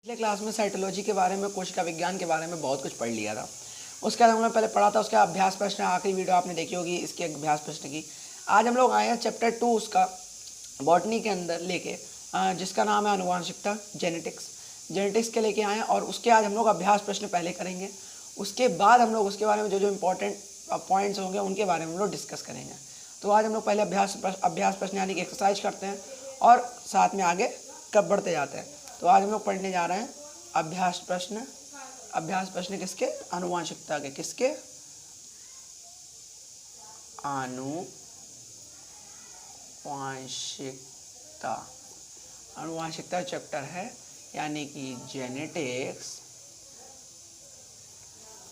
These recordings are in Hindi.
पिछले क्लास में साइटोलॉजी के बारे में, कोशिका विज्ञान के बारे में बहुत कुछ पढ़ लिया था। उसके बाद हमने पहले पढ़ा था, उसका अभ्यास प्रश्न, आखिरी वीडियो आपने देखी होगी इसके अभ्यास प्रश्न की। आज हम लोग आए हैं चैप्टर 2 उसका बॉटनी के अंदर लेके, जिसका नाम है आनुवांशिकता, जेनेटिक्स के लेके आए हैं। और उसके आज हम लोग अभ्यास प्रश्न पहले करेंगे। उसके बाद हम लोग उसके बारे में जो इंपॉर्टेंट पॉइंट्स होंगे उनके बारे में हम लोग डिस्कस करेंगे। तो आज हम लोग पहले अभ्यास प्रश्न यानी कि एक्सरसाइज करते हैं और साथ में आगे कब बढ़ते जाते हैं। तो आज हम लोग पढ़ने जा रहे हैं अभ्यास प्रश्न किसके? आनुवांशिकता के। किसके? आनुवांशिकता चैप्टर है, यानी कि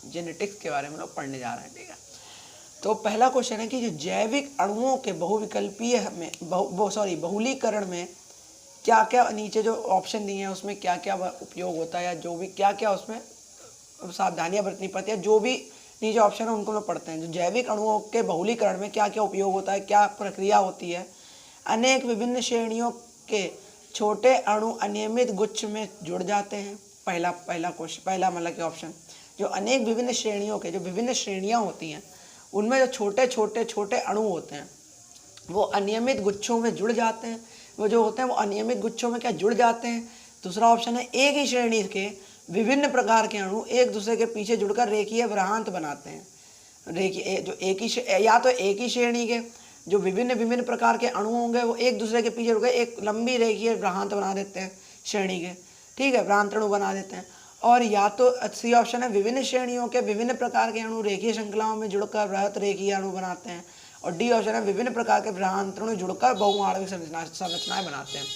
जेनेटिक्स के बारे में लोग पढ़ने जा रहे हैं। ठीक है, तो पहला क्वेश्चन है कि जो जैविक अणुओं के बहुलीकरण में क्या क्या, नीचे जो ऑप्शन दिए हैं उसमें क्या क्या उपयोग होता है, या जो भी क्या क्या उसमें सावधानियां बरतनी पड़ती है, जो भी नीचे ऑप्शन है उनको हम पढ़ते हैं। जो जैविक अणुओं के बहुलीकरण में क्या क्या उपयोग होता है, क्या प्रक्रिया होती है। अनेक विभिन्न श्रेणियों के छोटे अणु अनियमित गुच्छ में जुड़ जाते हैं। पहला मतलब कि ऑप्शन, जो अनेक विभिन्न श्रेणियों के, जो विभिन्न श्रेणियाँ होती हैं उनमें जो छोटे अणु होते हैं वो अनियमित गुच्छों में जुड़ जाते हैं। वो जो होते हैं वो अनियमित गुच्छों में क्या जुड़ जाते हैं। दूसरा ऑप्शन है एक ही श्रेणी के विभिन्न प्रकार के अणु एक दूसरे के पीछे जुड़कर रेखीय वृत्तांत बनाते हैं। या तो एक ही श्रेणी के जो विभिन्न प्रकार के अणु होंगे वो एक दूसरे के पीछे जुड़कर एक लंबी रेखीय वृत्तांत बना देते हैं श्रेणी के, ठीक है, वृत्तांत अणु बना देते हैं। और या तो सी ऑप्शन है विभिन्न श्रेणियों के विभिन्न प्रकार के अणु रेखीय श्रृंखलाओं में जुड़कर वृहत रेखीय अणु बनाते हैं। और डी ऑप्शन है विभिन्न प्रकार के वृत्तांत अणु जुड़कर बहुआण्विक संरचनाएं बनाते हैं।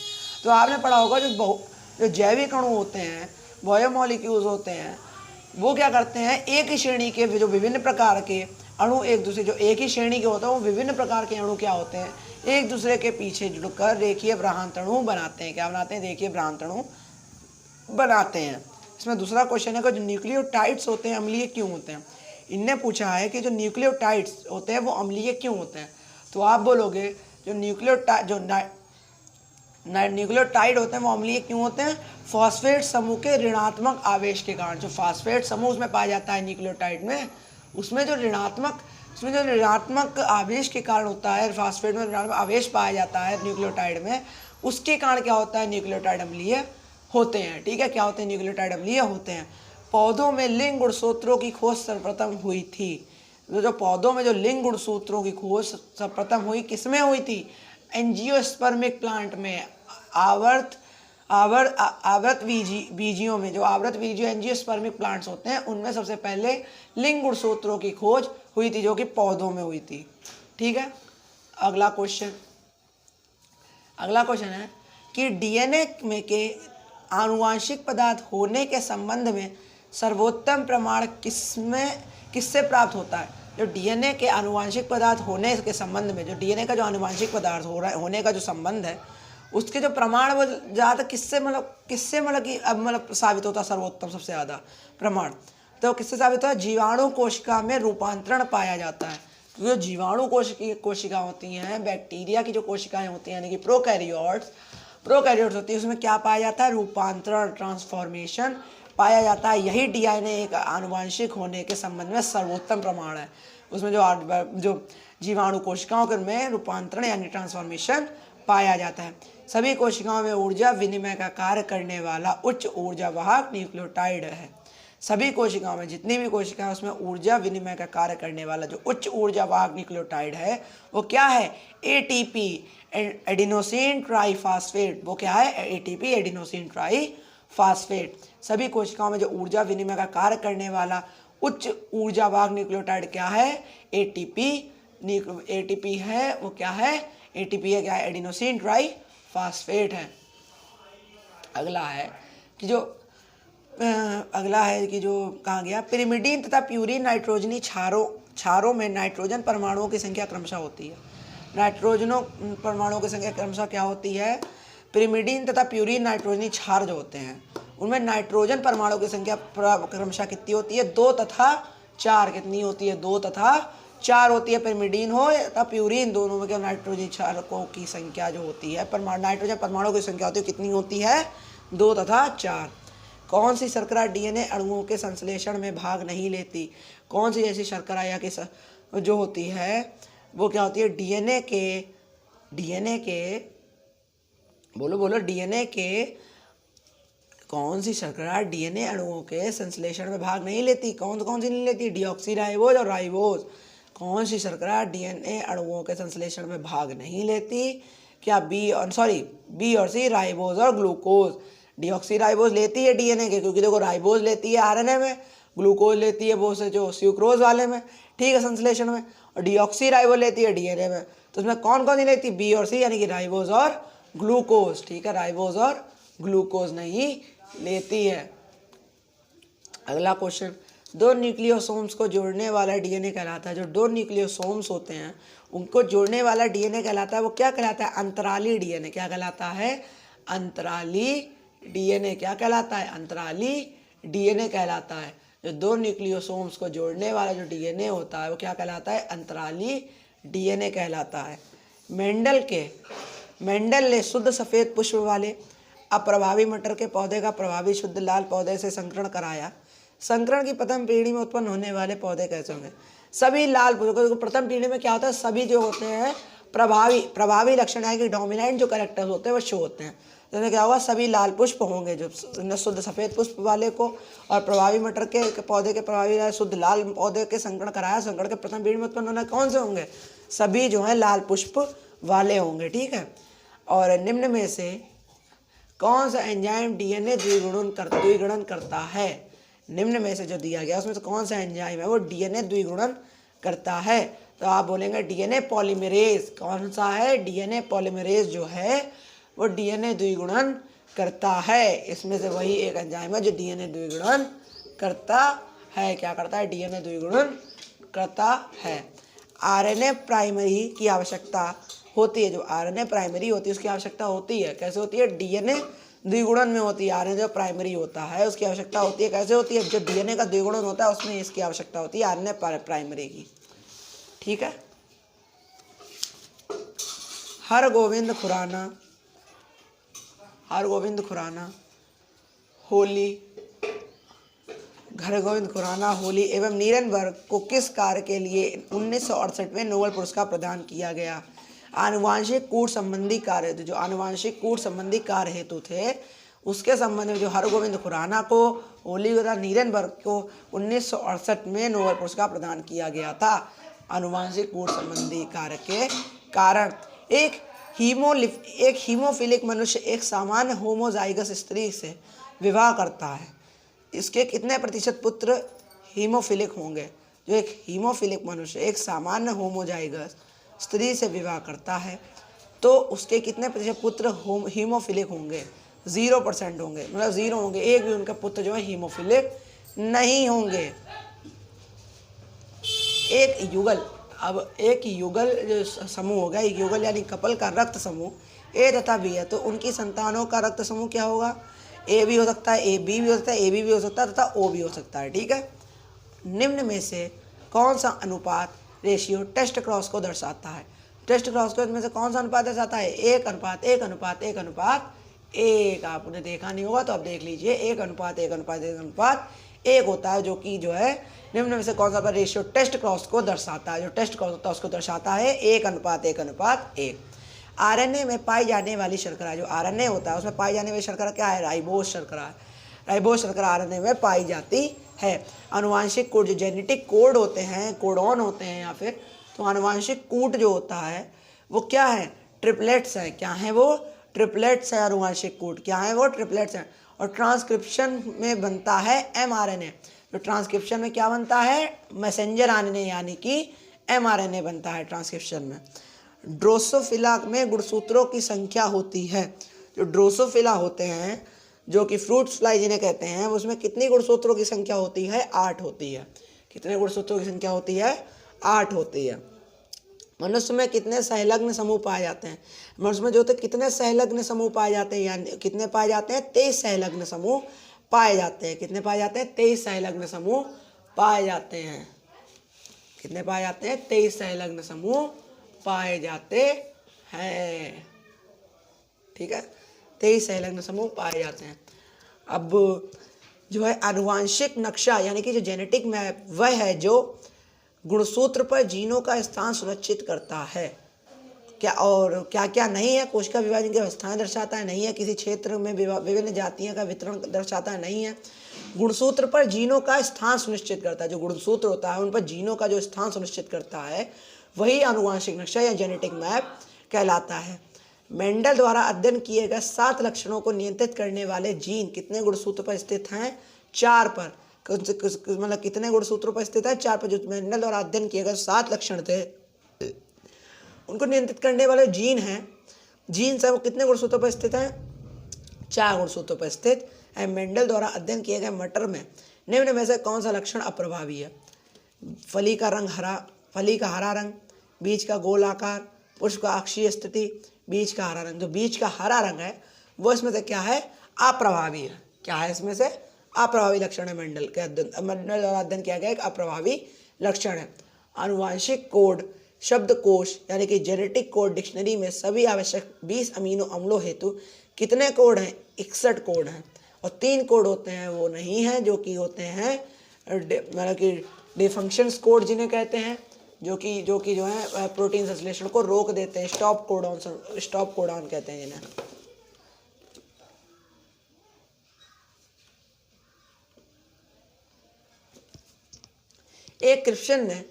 तो आपने पढ़ा होगा जो जैविक अणु होते हैं, बायोमोलिक्यूल्स होते हैं, वो क्या करते हैं, एक ही श्रेणी के जो विभिन्न प्रकार के अणु एक दूसरे, जो एक ही श्रेणी के होते हैं वो विभिन्न प्रकार के अणु क्या होते हैं, एक दूसरे के पीछे जुड़कर रेखीय वृत्तांत अणु बनाते हैं। क्या बनाते हैं? रेखीय वृत्तांत अणु बनाते हैं। इसमें दूसरा क्वेश्चन है कि जो न्यूक्लियोटाइड्स होते हैं अम्लीय क्यों होते हैं। इनने पूछा है कि जो न्यूक्लियोटाइड्स होते हैं वो अम्लीय क्यों होते हैं। तो आप बोलोगे जो न्यूक्लियोटाइड होते हैं वो अम्लीय क्यों होते हैं? फॉस्फेट समूह के ऋणात्मक आवेश के कारण। जो फॉस्फेट समूह उसमें पाया जाता है न्यूक्लियोटाइड में, उसमें जो ऋणात्मक आवेश के कारण होता है, फॉस्फेट में ऋणात्मक आवेश पाया जाता है न्यूक्लियोटाइड में, उसके कारण क्या होता है, न्यूक्लियोटाइड अम्लीय होते हैं। ठीक है, क्या होते हैं? न्यूक्लियोटाइड अम्लीय होते हैं। पौधों में लिंग गुणसूत्रों की खोज सर्वप्रथम हुई थी। जो पौधों में जो लिंग गुणसूत्रों की खोज सर्वप्रथम हुई, किसमें हुई थी? एंजियोस्पर्मिक प्लांट में, आवृत बीजियों में। जो आवृत बीजियों एंजियोस्पर्मिक प्लांट्स होते हैं उनमें सबसे पहले लिंग गुणसूत्रों की खोज हुई थी, जो कि पौधों में हुई थी। ठीक है, अगला क्वेश्चन है कि डीएनए में के आनुवांशिक पदार्थ होने के संबंध में सर्वोत्तम प्रमाण किससे प्राप्त होता है। जो डीएनए के आनुवांशिक पदार्थ होने के संबंध में, जो डीएनए का जो आनुवांशिक पदार्थ होने का जो संबंध है, उसके जो प्रमाण वो ज़्यादा किससे साबित होता है सर्वोत्तम, सबसे ज़्यादा प्रमाण तो किससे साबित होता है? जीवाणु कोशिका में रूपांतरण पाया जाता है। जो जीवाणु कोशिका होती हैं, बैक्टीरिया की जो कोशिकाएं होती हैं, यानी कि प्रोकैरियोट्स होती है, उसमें क्या पाया जाता है? रूपांतरण, ट्रांसफॉर्मेशन पाया जाता है। यही डीएनए एक आनुवांशिक होने के संबंध में सर्वोत्तम प्रमाण है। उसमें जो जीवाणु कोशिकाओं के में रूपांतरण यानी ट्रांसफॉर्मेशन पाया जाता है। सभी कोशिकाओं में ऊर्जा विनिमय का कार्य करने वाला उच्च ऊर्जा वाहक न्यूक्लियोटाइड है। सभी कोशिकाओं में, जितनी भी कोशिकाएं उसमें ऊर्जा विनिमय का कार्य करने वाला जो उच्च ऊर्जा वाहक न्यूक्लियोटाइड है वो क्या है? ATP, adenosine triphosphate. वो क्या है? ATP, adenosine triphosphate. सभी कोशिकाओं में जो ऊर्जा विनिमय का कार्य करने वाला उच्च ऊर्जा वाहक न्यूक्लियोटाइड क्या है? एटीपी है। वो क्या है? एटीपी है, क्या है? एडिनोसिन ट्राईफॉस्फेट है। अगला है कि जो कहा गया, पिरिमिडीन तथा प्यूरिन नाइट्रोजनी क्षारों में नाइट्रोजन परमाणुओं की संख्या क्रमशः होती है। नाइट्रोजनों परमाणुओं की संख्या क्रमशः क्या होती है? पिरिमिडीन तथा प्यूरिन नाइट्रोजनी क्षार जो होते हैं उनमें नाइट्रोजन परमाणुओं की संख्या क्रमशः कितनी होती है? 2 तथा 4। कितनी होती है? 2 तथा 4 होती है। पिरिमिडीन हो या प्यूरिन, दोनों में क्या नाइट्रोजन क्षारकों की संख्या जो होती है, नाइट्रोजन परमाणुओं की संख्या होती है, कितनी होती है? 2 तथा 4। कौन सी शर्करा डीएनए अणुओं के संश्लेषण में भाग नहीं लेती? कौन सी ऐसी शर्करा या जो होती है वो क्या होती है? डीएनए के बोलो बोलो, डीएनए के कौन सी शर्करा डीएनए अणुओं के संश्लेषण में भाग नहीं लेती? कौन सी नहीं लेती? डीऑक्सीराइबोज और राइबोज। कौन सी शर्करा डीएनए अणुओं के संश्लेषण में भाग नहीं लेती? क्या बी और सी, राइबोज और ग्लूकोज। डीऑक्सीराइबोज लेती है डीएनए के, क्योंकि देखो राइबोज लेती है आरएनए में, ग्लूकोज लेती है वो से जो स्यूक्रोज वाले में, ठीक है, संश्लेषण में, और डीऑक्सीराइबोज लेती है डीएनए में। तो उसमें कौन कौन सी लेती? बी और सी, यानी कि राइबोज और ग्लूकोज, ठीक है, राइबोज और ग्लूकोज नहीं लेती है। अगला क्वेश्चन, दो न्यूक्लियोसोम्स को जोड़ने वाला डीएनए कहलाता है। जो दो न्यूक्लियोसोम्स होते हैं उनको जोड़ने वाला डीएनए कहलाता है, वो क्या कहलाता है? अंतराली डीएनए। क्या कहलाता है? अंतराली डीएनए। क्या कहलाता है? अंतराली डीएनए कहलाता है। जो दो न्यूक्लियोसोम्स को जोड़ने वाला जो डीएनए होता है वो क्या कहलाता है? अंतराली डीएनए कहलाता है। मेंडल ने शुद्ध सफ़ेद पुष्प वाले अप्रभावी मटर के पौधे का प्रभावी शुद्ध लाल पौधे से संकरण कराया। संकरण की प्रथम पीढ़ी में उत्पन्न होने वाले पौधे कैसे होंगे? सभी लाल पुष्प। प्रथम पीढ़ी में क्या होता है? सभी जो होते हैं प्रभावी लक्षण है कि डोमिनेंट जो कैरेक्टर्स होते हैं वो शो होते हैं। तो क्या होगा? सभी लाल पुष्प होंगे जो शुद्ध सफ़ेद पुष्प वाले को, और प्रभावी मटर के पौधे के प्रभावी शुद्ध लाल पौधे के संकरण कराया। संकरण के प्रथम पीढ़ी में उत्पन्न होना कौन से होंगे? सभी जो है लाल पुष्प वाले होंगे, ठीक है। और निम्न में से कौन सा एंजाइम डीएनए द्विगुणन करता है? निम्न में से जो दिया गया उसमें से कौन सा एंजाइम है वो डीएनए द्विगुणन करता है? तो आप बोलेंगे डीएनए पॉलीमरेज। कौन सा है? डीएनए पॉलीमरेज जो है वो डीएनए द्विगुणन करता है। इसमें से वही एक एंजाइम है जो डीएनए द्विगुणन करता है। क्या करता है? डीएनए द्विगुणन करता है। आरएनए प्राइमरी की आवश्यकता होती है। जो आरएनए प्राइमरी होती है उसकी आवश्यकता होती है। कैसे होती है? डीएनए द्विगुणन में होती है। आरएनए जो प्राइमरी होता है उसकी आवश्यकता होती है। कैसे होती है? जो डीएनए का द्विगुणन होता है उसमें इसकी आवश्यकता होती है आरएनए प्राइमरी की, ठीक है। हरगोविंद खुराना होली एवं नीरेनबर्ग को किस कार्य के लिए 1968 में नोबेल पुरस्कार प्रदान किया गया? आनुवांशिक कूट संबंधी कार्य, जो आनुवांशिक कूट संबंधी कार्य हेतु थे उसके संबंध में जो हरगोविंद खुराना को, होली तथा नीरेनबर्ग को 1968 में नोबेल पुरस्कार प्रदान किया गया था आनुवांशिक कूट संबंधी कार्य के कारण। एक हीमोफिलिक मनुष्य एक सामान्य होमोजाइगस स्त्री से विवाह करता है। इसके कितने प्रतिशत पुत्र हीमोफिलिक होंगे? जो एक हीमोफिलिक मनुष्य एक सामान्य होमोजाइगस स्त्री से विवाह करता है तो उसके कितने प्रतिशत पुत्र हीमोफिलिक होंगे? 0% होंगे, मतलब 0 होंगे। एक भी उनका पुत्र जो है हीमोफिलिक नहीं होंगे। एक युगल जो समूह होगा, एक युगल यानी कपल का रक्त समूह ए तथा बी है तो उनकी संतानों का रक्त समूह क्या होगा? ए भी हो सकता है, ए बी भी हो सकता है, ए बी भी हो सकता है तथा ओ भी हो सकता है, ठीक है। निम्न में से कौन सा अनुपात रेशियो टेस्ट क्रॉस को दर्शाता है? टेस्ट क्रॉस को में से कौन सा अनुपात दर्शाता है? 1:1:1:1:1। आपने देखा नहीं होगा तो आप देख लीजिए। 1:1:1:1 होता है, जो कि जो है निम्न में से कौन सा रेशियो टेस्ट क्रॉस को दर्शाता है? जो टेस्ट क्रॉस होता है उसको दर्शाता है 1:1:1। आरएनए में पाई जाने वाली शर्करा, जो आरएनए होता है उसमें पाई जाने वाली शर्करा क्या है? राइबोज शर्करा है। राइबोज शर्करा आरएनए में पाई जाती है। आनुवांशिक कोड, जो जेनेटिक कोड होते हैं, कोडॉन होते हैं या फिर, तो आनुवांशिक कूट जो होता है वो क्या है? ट्रिपलेट्स है। क्या है वो? ट्रिपलेट्स है। आनुवांशिक कूट क्या है? वो ट्रिपलेट्स है। और ट्रांसक्रिप्शन में बनता है एमआरएनए। तो ट्रांसक्रिप्शन में क्या बनता है? मैसेंजर आरएनए, यानी कि एमआरएनए बनता है ट्रांसक्रिप्शन में। ड्रोसोफिला में गुणसूत्रों की संख्या होती है। जो ड्रोसोफिला होते हैं, जो कि फ्रूट फ्लाई जिन्हें कहते हैं, उसमें कितनी गुणसूत्रों की संख्या होती है? 8 होती है। कितने गुणसूत्रों की संख्या होती है? 8 होती है। मनुष्य में कितने सहलग्न समूह पाए जाते हैं? मनुष्य में जो होते कितने सहलग्न समूह पाए जाते हैं? यानी कितने पाए जाते हैं? 23 सहलग्न समूह पाए जाते हैं। कितने पाए जाते हैं? 23 सहलग्न समूह पाए जाते हैं। कितने पाए जाते हैं? 23 सहलग्न समूह पाए जाते हैं, ठीक है। 23 सहलग्न समूह पाए जाते हैं। अब जो है आनुवांशिक नक्शा यानी कि जो जेनेटिक मैप वह है जो गुणसूत्र पर जीनों का स्थान सुनिश्चित करता है। क्या और क्या क्या नहीं है? कोशिका विभाजन की अवस्थाएं दर्शाता है, नहीं है। किसी क्षेत्र में विभिन्न जातियों का वितरण दर्शाता है, नहीं है। गुणसूत्र पर जीनों का स्थान सुनिश्चित करता है, जो गुणसूत्र होता है उन पर जीनों का जो स्थान सुनिश्चित करता है वही आनुवांशिक नक्शा या जेनेटिक मैप कहलाता है। मेंडल द्वारा अध्ययन किए गए 7 लक्षणों को नियंत्रित करने वाले जीन कितने गुणसूत्र पर स्थित हैं? 4 पर। मतलब कितने गुणसूत्रों पर स्थित है? 4 पर। जो मेंडल द्वारा अध्ययन किए गए 7 लक्षण थे उनको नियंत्रित करने वाले जीन हैं, जीन्स है, वो कितने गुणसूत्रों पर स्थित हैं? 4 गुणसूत्रों पर स्थित है। मेंडल द्वारा अध्ययन किए गए मटर में निम्न में से कौन सा लक्षण अप्रभावी है? फली का हरा रंग, बीज का गोल आकार, पुष्प का अक्षीय स्थिति, बीज का हरा रंग। जो बीज का हरा रंग है वो इसमें से क्या है? अप्रभावी है। क्या है इसमें से? अप्रभावी लक्षण है। मेंडल द्वारा अध्ययन किया गया एक अप्रभावी लक्षण है। आनुवांशिक कोड शब्दकोश यानी कि जेनेटिक कोड डिक्शनरी में सभी आवश्यक 20 अमीनो अम्लों हेतु कितने कोड हैं? 61 कोड हैं। और 3 कोड होते हैं वो नहीं हैं, जो कि होते हैं मतलब कि डिफंक्शंस कोड जिन्हें कहते हैं, जो है प्रोटीन संश्लेषण को रोक देते हैं। स्टॉप कोडॉन कहते हैं जिन्हें। एक क्रिश्चियन ने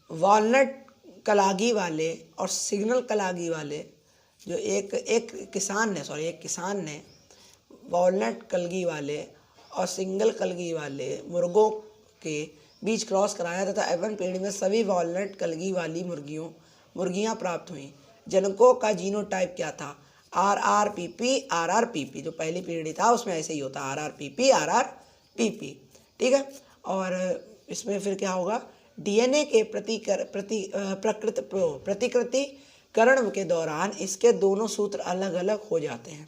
वॉलनट कलागी वाले और सिग्नल कलागी वाले जो एक किसान ने वॉलनट कलगी वाले और सिंगल कलगी वाले मुर्गों के बीच क्रॉस कराया तथा एवन पीढ़ी में सभी वॉलनट कलगी वाली मुर्गियां प्राप्त हुईं। जनकों का जीनोटाइप क्या था? RRPP। जो पहली पीढ़ी था उसमें ऐसे ही होता RRPP। ठीक है। और इसमें फिर क्या होगा? डीएनए के प्रतिकृतिकरण के दौरान इसके दोनों सूत्र अलग अलग हो जाते हैं।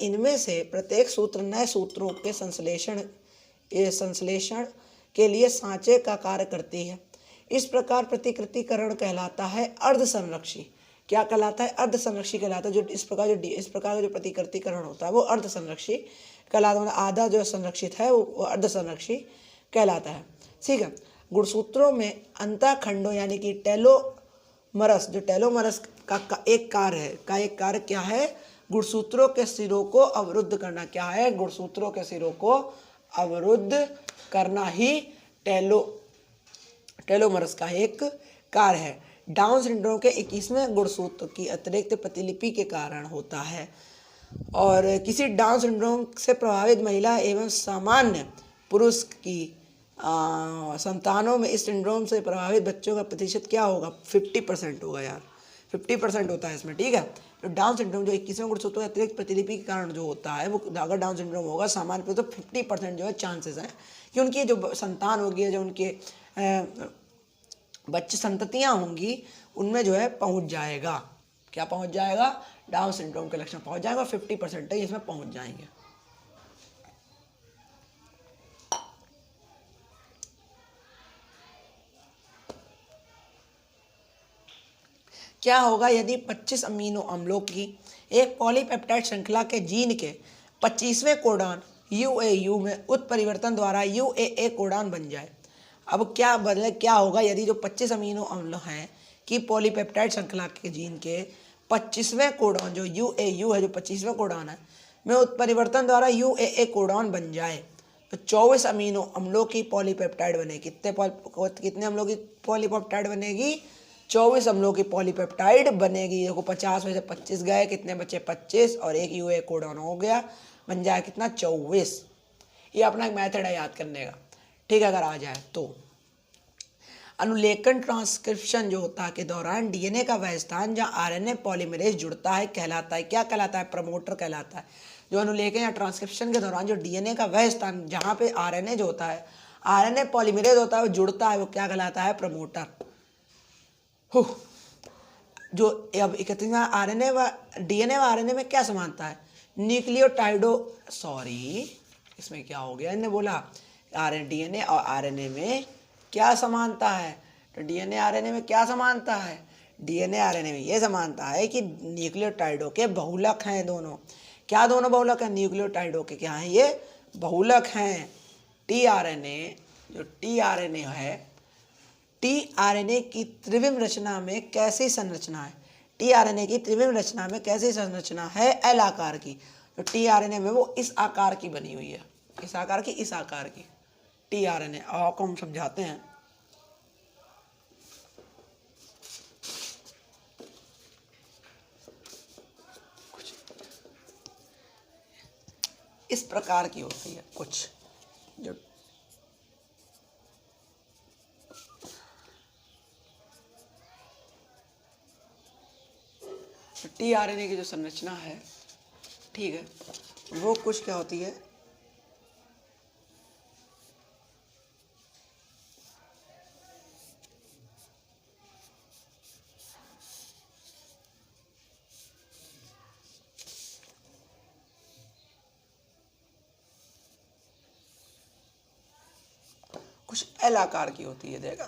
इनमें से प्रत्येक सूत्र नए सूत्रों के संश्लेषण के लिए सांचे का कार्य करती है। इस प्रकार प्रतिकृतिकरण कहलाता है अर्धसंरक्षी। क्या कहलाता है? अर्धसंरक्षी कहलाता है। इस प्रकार का जो प्रतिकृतिकरण होता है वो अर्धसंरक्षी कहलाता है। मतलब आधा जो संरक्षित है वो अर्धसंरक्षी कहलाता है। ठीक है। गुणसूत्रों में अंतःखंडों यानी कि टेलोमरस, जो टेलोमरस का एक कार्य क्या है? गुणसूत्रों के सिरों को अवरुद्ध करना। क्या है? गुणसूत्रों के सिरों को अवरुद्ध करना ही टेलोमरस का एक कार्य है। डाउन सिंड्रोम के 21वें गुणसूत्र की अतिरिक्त प्रतिलिपि के कारण होता है। और किसी डाउन सिंड्रोम से प्रभावित महिला एवं सामान्य पुरुष की संतानों में इस सिंड्रोम से प्रभावित बच्चों का प्रतिशत क्या होगा? 50% होगा यार, 50% होता है इसमें। ठीक है। तो डाउन सिंड्रोम जो 21वें गुणसूत्र के अतिरिक्त प्रतिलिपि के कारण जो होता है वो अगर डाउन सिंड्रोम होगा सामान्य पे तो 50% जो है चांसेस हैं कि उनकी जो संतान होगी, जो उनके बच्चे संततियाँ होंगी उनमें जो है पहुँच जाएगा। क्या पहुँच जाएगा? डाउन सिंड्रोम के लक्षण पहुँच जाएगा। 50% इसमें पहुँच जाएंगे। क्या होगा यदि 25 अमीनो अम्लों की एक पॉलीपेप्टाइड श्रृंखला के जीन के 25वें कोडॉन UAU में उत्परिवर्तन द्वारा UAA कोडॉन बन जाए? अब क्या होगा यदि जो 25 अमीनो अम्ल हैं कि पॉलीपेप्टाइड श्रृंखला के जीन के 25वें कोडॉन जो UAU है, जो 25वें कोडॉन है में उत्परिवर्तन द्वारा UAA कोडॉन बन जाए तो 24 अमीनो अम्लों की पॉलीपेप्टाइड बनेगी। कितने अम्लों की पॉलीपेप्टाइड बनेगी? 24 अम्लों की पॉलीपेप्टाइड बनेगी। देखो 50 में से 25 गए, कितने बचे? 25 और एक UAA कोडॉन हो गया, बन जाए कितना? 24। ये अपना एक मेथड है याद करने का। ठीक है, अगर आ जाए तो। अनुलेखन ट्रांसक्रिप्शन जो होता है के दौरान डीएनए का वह स्थान जहाँ आरएनए पॉलीमरेज जुड़ता है कहलाता है, क्या कहलाता है? प्रमोटर कहलाता है। जो अनुलेखन या ट्रांसक्रिप्शन के दौरान जो डीएनए का वह स्थान जहाँ पे आरएनए जो होता है, आरएनए पॉलीमरेज होता है, वो जुड़ता है, वो क्या कहलाता है? प्रमोटर। जो अब इकतीस आरएनए व डीएनए व आरएनए में क्या समानता है? इसमें क्या हो गया? इन्हें बोला डीएनए और आरएनए में क्या समानता है? तो डीएनए आरएनए में क्या समानता है? डीएनए आरएनए में ये समानता है कि न्यूक्लियोटाइडों के बहुलक हैं दोनों। क्या दोनों बहुलक हैं? न्यूक्लियोटाइडों के क्या हैं? ये बहुलक हैं टीआरएनए, जो टीआरएनए है, टीआरएनए की त्रिविम रचना में कैसी संरचना है? टीआरएनए की त्रिविम रचना में कैसी संरचना है? एल आकार की। तो टीआरएनए में वो इस आकार की बनी हुई है, इस आकार की, इस आकार की टीआरएनए। आपको हम समझाते हैं। इस प्रकार की होती है कुछ, जो टीआरएनए की जो संरचना है, ठीक है, वो कुछ क्या होती है, कुछ एल आकार की होती है। देखा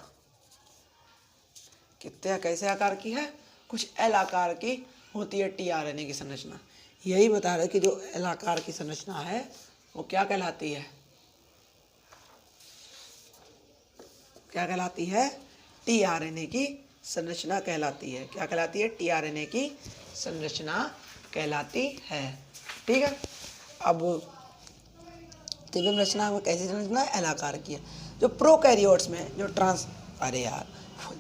कितने कैसे आकार की है? कुछ एल आकार की होती है टीआरएनए की संरचना। यही बता रहे कि जो एल आकार की संरचना है वो क्या कहलाती है? क्या कहलाती है? टीआरएनए की संरचना कहलाती है। क्या कहलाती है? टीआरएनए की संरचना कहलाती है। ठीक है। अब त्रिविम रचना में कैसी संरचना है? एल आकार की है। जो प्रोकैरियोट्स में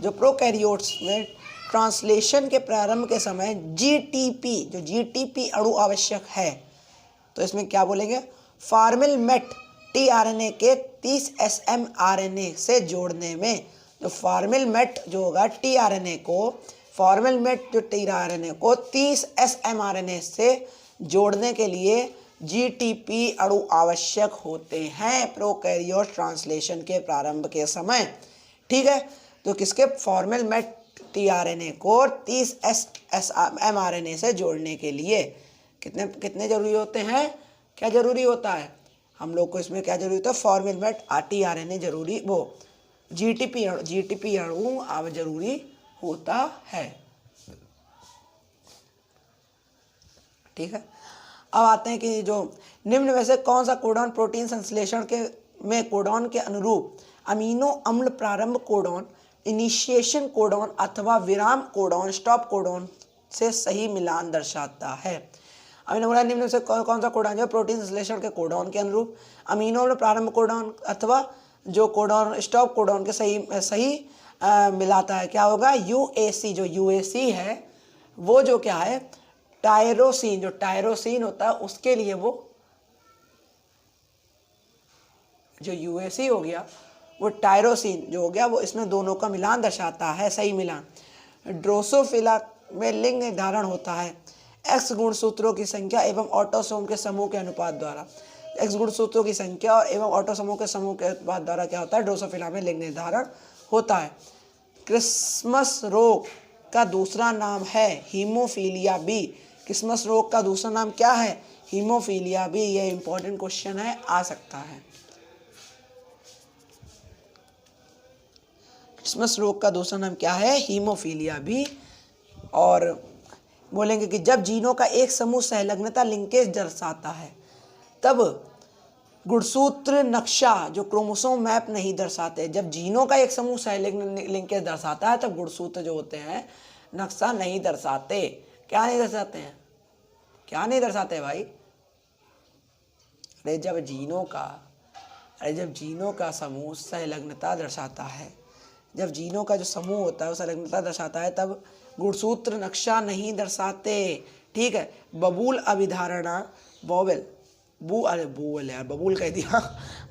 जो प्रोकैरियोट्स में ट्रांसलेशन के प्रारंभ के समय जीटीपी अणु आवश्यक है, तो इसमें क्या बोलेंगे? फॉर्मल मेट टीआरएनए के 30 एसएमआरएनए से जोड़ने में, जो फॉर्मल मेट जो होगा टीआरएनए को, फॉर्मल मेट जो टीआरएनए को 30 एसएमआरएनए से जोड़ने के लिए जीटीपी अणु आवश्यक होते हैं प्रोकैरियोट ट्रांसलेशन के प्रारंभ के समय। ठीक है। तो किसके? फॉर्मल मेट टीआरएनए को 30 एसएमआरएनए से जोड़ने के लिए कितने जरूरी होते हैं? क्या जरूरी होता है हम लोग को? इसमें क्या जरूरी होता है? फॉर्मल मेट टीआरएनए जरूरी, वो जीटीपी अणु अब जरूरी होता है। ठीक है। अब आते हैं कि जो निम्न में से कौन सा कोडॉन प्रोटीन संश्लेषण के में कोडॉन के अनुरूप अमीनो अम्ल प्रारंभ कोडॉन, इनिशिएशन कोडॉन अथवा विराम कोडॉन, स्टॉप कोडॉन से सही मिलान दर्शाता है? अमीनो बोला निम्न में से कौन सा कोडॉन जो प्रोटीन संश्लेषण के कोडॉन के अनुरूप अमीनो अम्ल प्रारंभ कोडॉन अथवा जो कोडॉन स्टॉप कोडॉन के सही मिलाता है? क्या होगा? यूएसी। जो यूएसी है वो जो क्या है? टायरोसिन, जो टायरोसिन होता है उसके लिए वो जो यूएसी हो गया वो टायरोसिन जो हो गया वो इसमें दोनों का मिलान दर्शाता है, सही मिलान। ड्रोसोफिला में लिंग निर्धारण होता है एक्स गुणसूत्रों की संख्या एवं ऑटोसोम के समूह के अनुपात द्वारा। एक्स गुणसूत्रों की संख्या और एवं ऑटोसोमों के समूह के अनुपात द्वारा क्या होता है? ड्रोसोफिला में लिंग निर्धारण होता है। क्रिसमस रोग का दूसरा नाम है हीमोफीलिया बी। क्रिसमस रोग का दूसरा नाम क्या है? Haemophilia B. ये इंपॉर्टेंट क्वेश्चन है, आ सकता है। क्रिसमस रोग का दूसरा नाम क्या है? Haemophilia B. और बोलेंगे कि जब जीनों का एक समूह सहलग्नता लिंकेज दर्शाता है तब गुणसूत्र नक्शा जो क्रोमोसोम मैप नहीं दर्शाते। जब जीनों का एक समूह सहलग्न लिंकेज दर्शाता है तब गुणसूत्र जो होते हैं नक्शा नहीं दर्शाते। क्या नहीं दर्शाते हैं? क्या नहीं दर्शाते भाई? जब जीनों का समूह संलग्नता दर्शाता है, जब जीनों का जो समूह होता है वो संलग्नता दर्शाता है तब गुणसूत्र नक्शा नहीं दर्शाते। ठीक है। बबूल अभिधारणा बोवेल यार बबूल कह दिया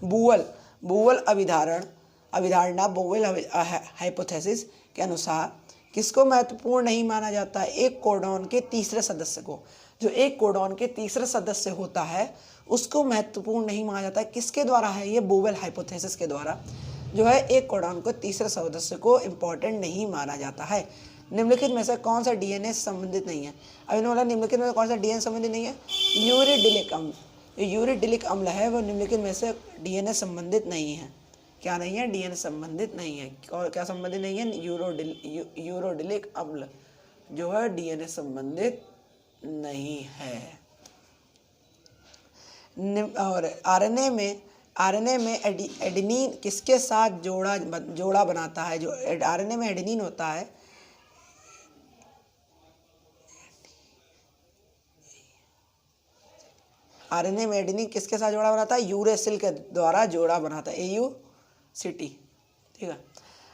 बूवल अभिधारणा बोवेल हाइपोथेसिस के अनुसार किसको महत्वपूर्ण नहीं माना जाता है? एक कोडॉन के तीसरे सदस्य को। जो एक कोडॉन के तीसरे सदस्य होता है उसको महत्वपूर्ण नहीं माना जाता है। किसके द्वारा है ये? बोवेल हाइपोथेसिस के द्वारा जो है एक कोडॉन को तीसरे सदस्य को इम्पोर्टेंट नहीं माना जाता है। निम्नलिखित में से कौन सा डीएनए संबंधित नहीं है? अभी बोला निम्नलिखित में कौन सा डीएनए संबंधित नहीं है? यूरिडिलिक अम्ल। जो यूरिडिलिक अम्ल है वो निम्नलिखित में से डीएनए संबंधित नहीं है। क्या नहीं है? डीएनए संबंधित नहीं है। और क्या संबंधित नहीं है? यूरोडिलिक अम्ल जो है डीएनए संबंधित नहीं है। और आरएनए में एडेनिन किसके साथ जोड़ा बनाता है? जो आरएनए में एडेनिन होता है, आरएनए में एडेनिन किसके साथ जोड़ा बनाता है? यूरेसिल के द्वारा जोड़ा बनाता है, AUCT, ठीक है,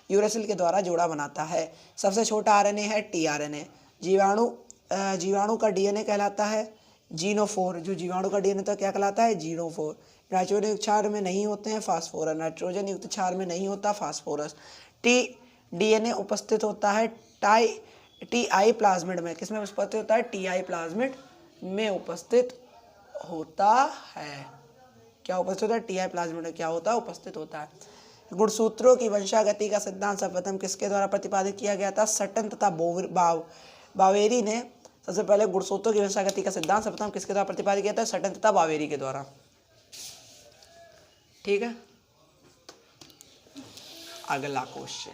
यूरेसिल के द्वारा जोड़ा बनाता है। सबसे छोटा आरएनए है टीआरएनए। जीवाणु का डीएनए कहलाता है जीनोफोर। जो जीवाणु का डीएनए तो क्या कहलाता है? जीनोफोर। नाइट्रोजन युक्त क्षार में नहीं होते हैं फास्फोरस, नाइट्रोजन युक्त क्षार में नहीं होता फास्फोरस। डीएनए उपस्थित होता है टीआई प्लाज्मिड में। किसमें उपस्थित होता है? टीआई प्लाज्मिड में उपस्थित होता है। क्या उपस्थित होता है? टीआई प्लाज्मिड में क्या होता है? उपस्थित होता है। गुणसूत्रों की वंशागति का सिद्धांत सर्वप्रथम किसके द्वारा प्रतिपादित किया गया था? सटन तथा बावेरी ने सबसे पहले गुणसूत्रों की वंशागति का सिद्धांत सर्वप्रथम किसके द्वारा प्रतिपादित किया था? सटन तथा बावेरी के द्वारा, ठीक है। अगला क्वेश्चन,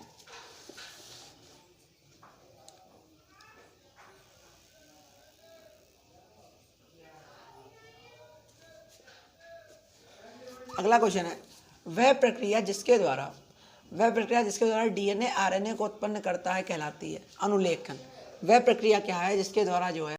अगला क्वेश्चन है वह प्रक्रिया जिसके द्वारा डीएनए आरएनए को उत्पन्न करता है कहलाती है अनुलेखन। वह प्रक्रिया क्या है जिसके द्वारा जो है